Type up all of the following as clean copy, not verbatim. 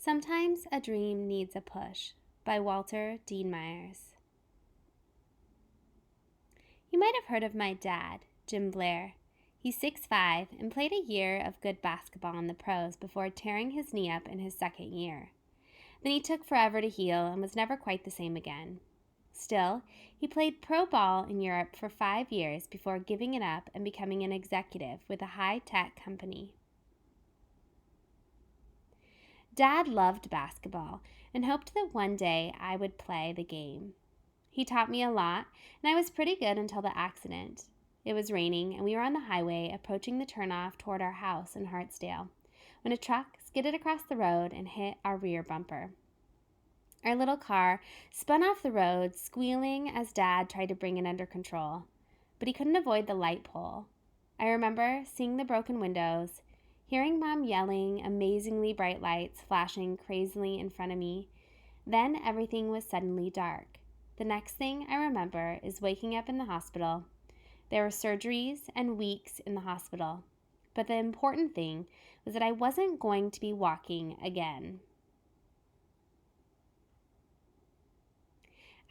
Sometimes a Dream Needs a Push by Walter Dean Meyers. You might have heard of my dad, Jim Blair. He's 6'5" and played a year of good basketball in the pros before tearing his knee up in his second year. Then he took forever to heal and was never quite the same again. Still, he played pro ball in Europe for 5 years before giving it up and becoming an executive with a high-tech company. Dad loved basketball and hoped that one day I would play the game. He taught me a lot, and I was pretty good until the accident. It was raining, and we were on the highway approaching the turnoff toward our house in Hartsdale when a truck skidded across the road and hit our rear bumper. Our little car spun off the road, squealing as Dad tried to bring it under control, but he couldn't avoid the light pole. I remember seeing the broken windows, hearing Mom yelling, amazingly bright lights flashing crazily in front of me. Then everything was suddenly dark. The next thing I remember is waking up in the hospital. There were surgeries and weeks in the hospital. But the important thing was that I wasn't going to be walking again.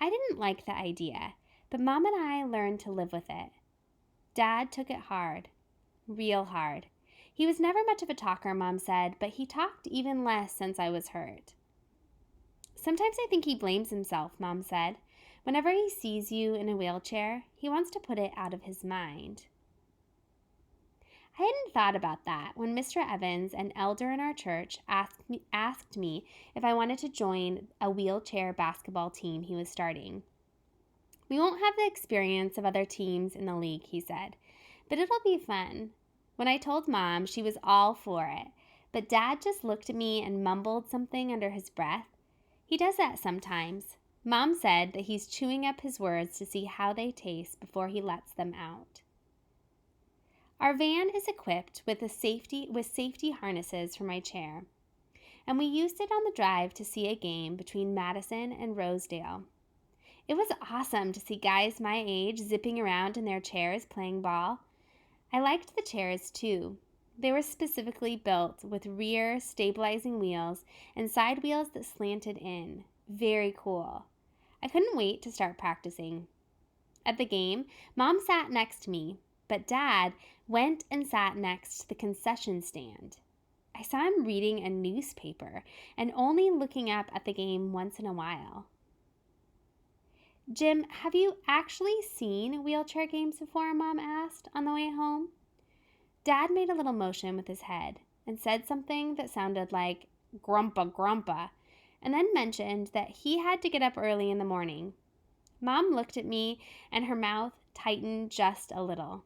I didn't like the idea, but Mom and I learned to live with it. Dad took it hard, real hard. He was never much of a talker, Mom said, but he talked even less since I was hurt. Sometimes I think he blames himself, Mom said. Whenever he sees you in a wheelchair, he wants to put it out of his mind. I hadn't thought about that when Mr. Evans, an elder in our church, asked me if I wanted to join a wheelchair basketball team he was starting. We won't have the experience of other teams in the league, he said, but it'll be fun. When I told Mom, she was all for it, but Dad just looked at me and mumbled something under his breath. He does that sometimes. Mom said that he's chewing up his words to see how they taste before he lets them out. Our van is equipped with safety harnesses for my chair, and we used it on the drive to see a game between Madison and Rosedale. It was awesome to see guys my age zipping around in their chairs playing ball. I liked the chairs too. They were specifically built with rear stabilizing wheels and side wheels that slanted in. Very cool. I couldn't wait to start practicing. At the game, Mom sat next to me, but Dad went and sat next to the concession stand. I saw him reading a newspaper and only looking up at the game once in a while. Jim, have you actually seen wheelchair games before? Mom asked on the way home. Dad made a little motion with his head and said something that sounded like grumpa grumpa, and then mentioned that he had to get up early in the morning. Mom looked at me and her mouth tightened just a little.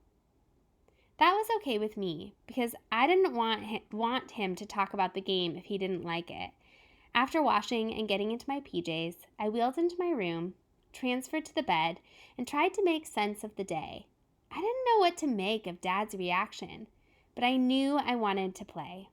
That was okay with me because I didn't want him to talk about the game if he didn't like it. After washing and getting into my PJs, I wheeled into my room, transferred to the bed, and tried to make sense of the day. I didn't know what to make of Dad's reaction, but I knew I wanted to play.